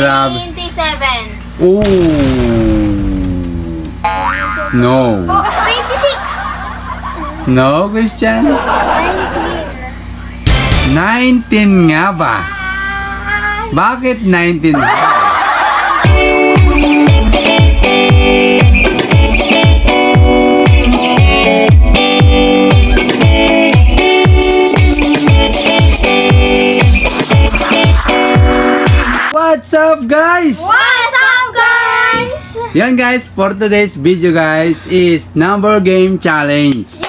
27. Ooh. No. 26. No, Christian? 19. 19 nga ba? Bakit 19 nga? What's up, guys? What's up, guys? Yan guys, for today's video guys is number game challenge.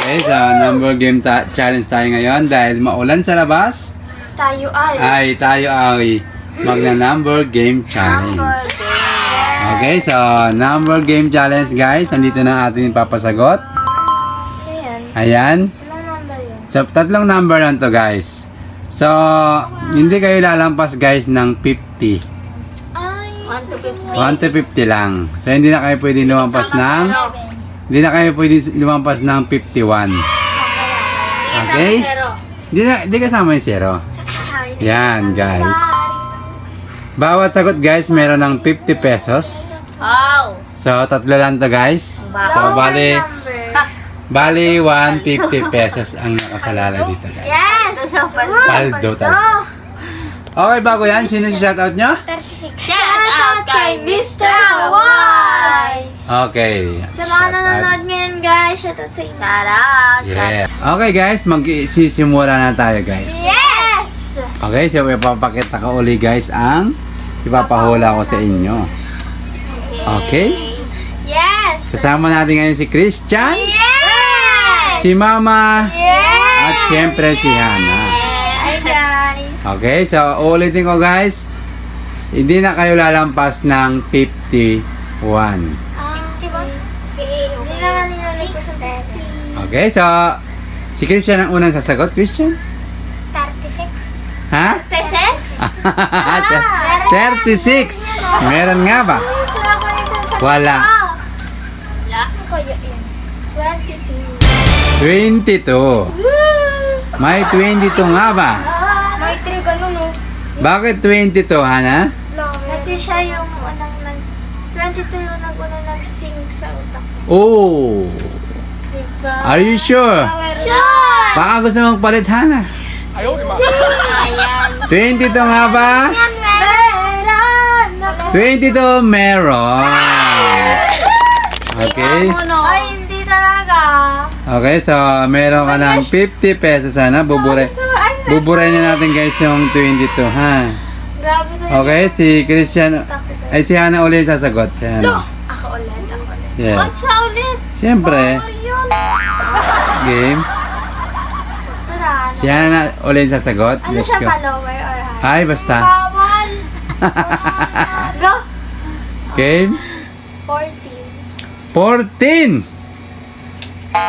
Okay, so number game challenge tayo ngayon dahil maulan sa labas. Tayo ay Tayo ay magna-number game challenge. Okay, so number game challenge guys, nandito na ating papasagot. Ayan. Anong number yun? So, tatlong number lang to guys. So, hindi kayo lalampas guys ng 50. Ay, 1 to 50. 1 to 50 lang. So, hindi na kayo pwede lumampas ng... Hindi na kayo pwede lumampas ng 51. Okay? Hindi kasama yung zero. Yan guys. Bawat sagot guys, meron ng 50 pesos. Wow! So, tatlo lang to guys. So, bali 150 pesos ang nakasalala dito guys. Yes! Paldo talaga. Okay, bago yan, sino si shoutout nyo? 36. Shout out kay Mr. Hawaii! Okay. Sa mga nanonood ngayon guys, shout out sa inyo. Shout out! Yeah. Okay guys, magsisimula na tayo guys. Yes! Okay, so ipapakita ko uli guys ang ipapahula ko sa inyo. Okay? Yes! Kasama natin ngayon si Christian, Yes! si Mama, Yes! at syempre si Hana. Hi guys! Okay, so ulitin ko guys, hindi na kayo lalampas ng 51. 51? Hindi naman nilalagay ko sa 30. Okay, so si Christian ang unang sasagot. Christian? 36? Ha? 36? 36. Meron nga ba? Wala. Wala? Ano kaya yan? 22. 22. May 22 nga ba? May 3 ganun oh. Bakit 22, Hana? Kasi siya yung unang 22 yung nag-unang nag-sing sa utak ko. Oh. Diba? Are you sure? Sure! Baka gusto mong palit, Hana. Ayan. 22 nga ba? Meron! 22 meron. Okay. Ay, hindi talaga. Okay, so meron ka ng 50 pesos, Hana. Buburay na natin guys yung 22, ha? Grabe sa Okay, si Christian, ay si Hana ulit sasagot. Si Hana. Ako ulit. Yes. What's sa ulit? Siyempre, Yun. game. Tara. Si Hana na ulit sasagot. Ano Let's siya, go. follower or high? Ay, basta. Bawal. Go. Game. 14. 14.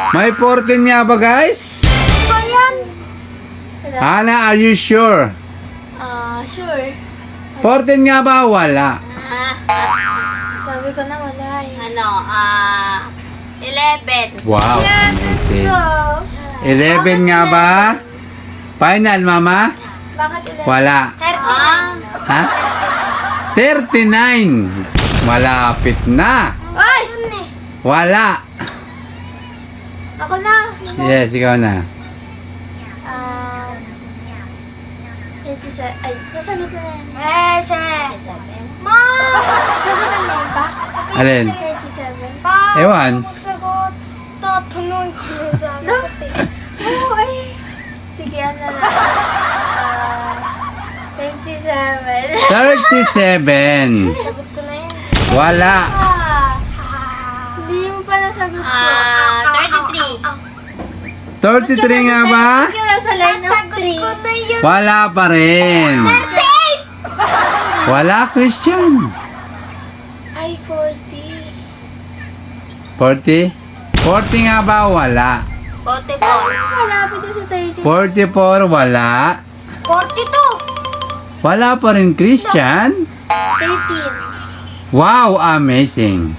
May 14 nga ba guys? Ano ba yan? Hana, are you sure? Sure. 14 nga ba? Wala. Sabi ko na wala eh. 11. Wow, amazing. Go. 11 nga ba? Final, Mama? Bakit 11? Wala. 13. Ha? 39. Malapit na. Ay! Wala. Ako na. Yes, ikaw na. 87. Ay, nasagot na yan. Ma! Sagot na yan pa? Alin? 87. Pa! Ewan. Magsagot. Tatanong ko na sagot eh. Oo ay. Sige, ano na. 37. 37. Sagot ko na yan. Wala. Hindi mo pa nasagot ko. 33 nga ba? Sige na sa line of 3. Wala pa rin. Wala, Christian. Ay, 40. 40? 40 nga ba? Wala. 44. Malapit na sa 30. 44, wala. 42. Wala pa rin, Christian. 13. Wow, amazing.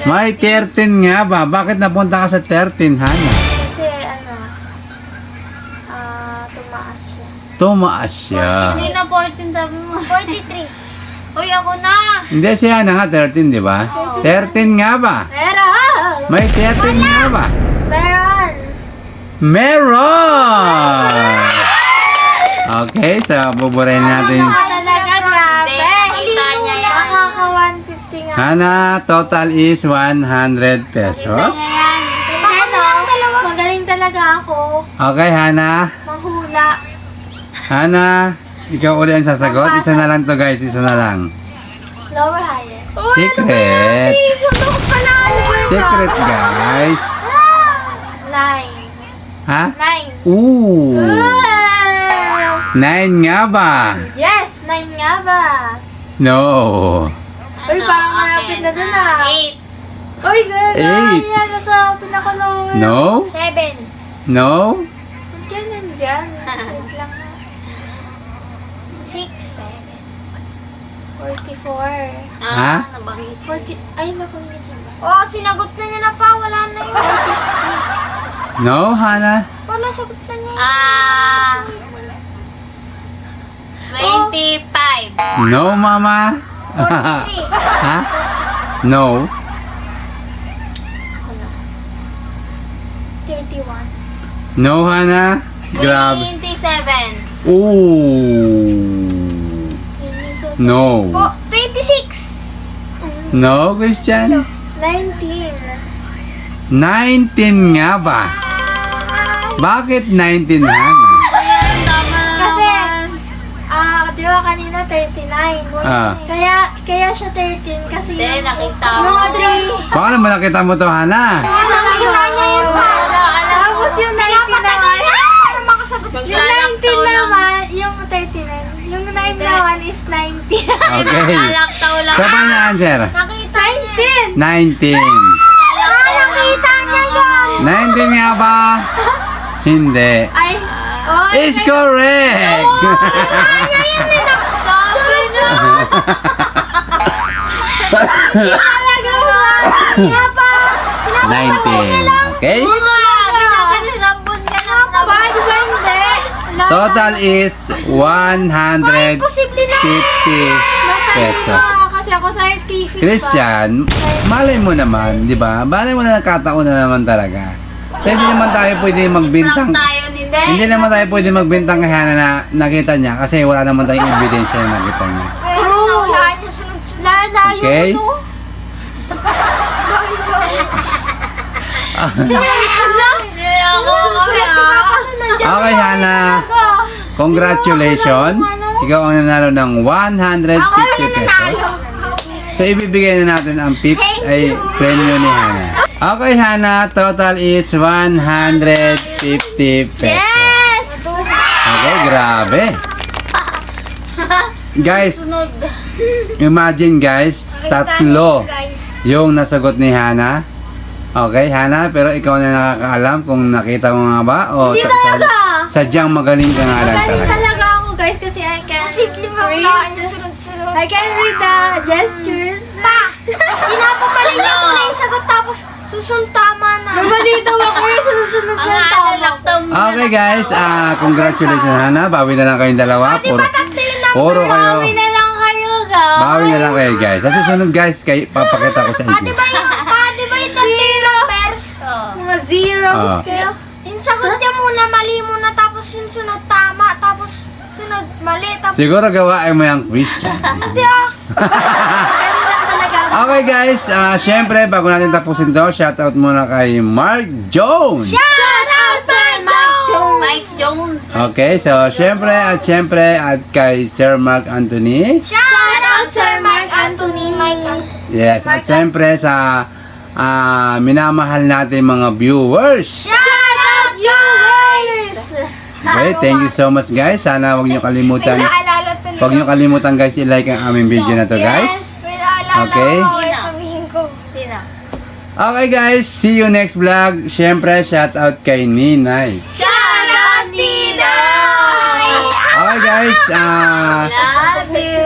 May 13 nga ba? Bakit napunta ka sa 13, Hana? Kasi tumaas siya. tumaas siya. Hindi na 14 sabi mo. 43. Uy, ako na. Hindi siya na nga, 13, di ba? 13 nga ba? Meron! May 13 nga ba? Meron! Meron! Okay, so buburin natin. Talaga, grabe! Hindi, nakita niya yan. Nakaka 150 nga. Hana, total is 100 pesos. Magaling talaga ako. Okay, Hana. Manghula. Hana, ikaw uli ang sasagot. Isa na lang to guys, isa na lang. Lower, higher. Secret. Secret guys. 9. Ha? 9. Ooh. 9 nga ba? Yes, 9 nga ba? No. Uy, parang malapit na dun ah. 8. Uy, girl, Eight. yan, nasa pinaka-lower. No? 7. No? Ba't ka nandyan? Wait lang na. 6, 7. 44. Ha? Nabanggit. 40, ay, nabanggit na ba? Oh, sinagot na niya na pa. Wala na yun. 46. No, Hana? Wala, sagot na niya. 25. No, Mama? 43. Ha? No. 31. No, Hana? Grabe. 27. Ooh. No. Oh, 26. No, Christian? 19. 19 nga ba? Bakit 19, Hana? Ayan, tama na Kasi, naman. di ba kanina 39. Ah. Kaya siya 13 kasi Hindi, nakita yung mo. 3. Baka naman nakita mo to, Hana. Nakita niya yun pa. Tapos yung 19 naman. Yung 19 naman, yung 39. Yung 9 naman is 90. Okay. Nalaktaw lang. So, paano ang answer? Nakita 19. 19. Nakita niya yun. 19 nga ba? Hindi. Ay, oh, Is correct! sunod-sunod. Talaga ba? Kaya pa. 19. Okay? Ginaganirambon ka lang. Ba, di ba hindi? Total is 150 Posible na. pesos. Kasi ako scientific pa. Christian, malay mo naman, di ba? Malay mo na nagkataon na naman talaga. So, hindi naman tayo pwede magbintang. Tayo ni Hindi naman tayo pwede magbintang kay Hana na nakita niya kasi wala naman tayong ebidensya na nakita niya. True. Lahat niya sunod-sunod. Layo Okay? no? Okay, Hana. Congratulations. Ikaw ang nanalo ng 150 pesos. So, ibibigay na natin ang premyo ni Hana. Okay, Hana. Total is 150 pesos. Yes! Okay, grabe. Guys, imagine guys, tatlo yung nasagot ni Hana. Okay, Hana, pero ikaw na nakakaalam kung nakita mo nga ba o Hindi talaga. sadyang magaling ka nga lang Magaling talaga. talaga ako guys kasi I can Posible ba read. wala niya sunod-sunod? I can read the gestures. Pinapapalay niya ko na yung sagot tapos susunod tama na. Nabalito ako yung sunod-sunod Ang yung tama. nalaktaw mo. Okay guys, congratulations Hana. Bawi na lang kayong dalawa. Puro kayo. Bawi na lang kayo guys. Bawi na lang kayo guys. Sa susunod guys, papakita ko sa inyo. Di ba yung tatlo numbers? Mga zeros Ah. kayo. Yung sagot niya muna, mali muna, tapos yung sunod tama, tapos sunod mali, tapos Siguro gawain mo yung Christian. hindi ah. Ganun talaga. Okay guys, syempre bago natin tapusin to, shoutout muna kay Mark Jones. Shout out Sir Mike Jones. Mike Jones. Okay, so syempre at kay Sir Mark Anthony. Shout out Sir Mark Anthony. Yes, at syempre sa minamahal natin mga viewers. Shout out viewers. Okay, thank you so much guys. Sana huwag niyo kalimutan. Naalala tuloy. Huwag niyo kalimutan guys i-like ang aming video na to guys. Okay? Sabihin ko. Sino? Okay guys, see you next vlog. Syempre, shout out kay Ninay. Shout out Nina! Okay guys, Love you!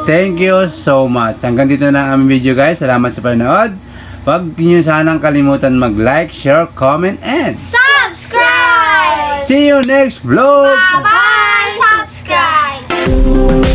thank you so much. Hanggang dito na ang aming video guys. Salamat sa panonood. Huwag niyo sanang kalimutan mag-like, share, comment, and Subscribe! see you next vlog! Bye! Bye!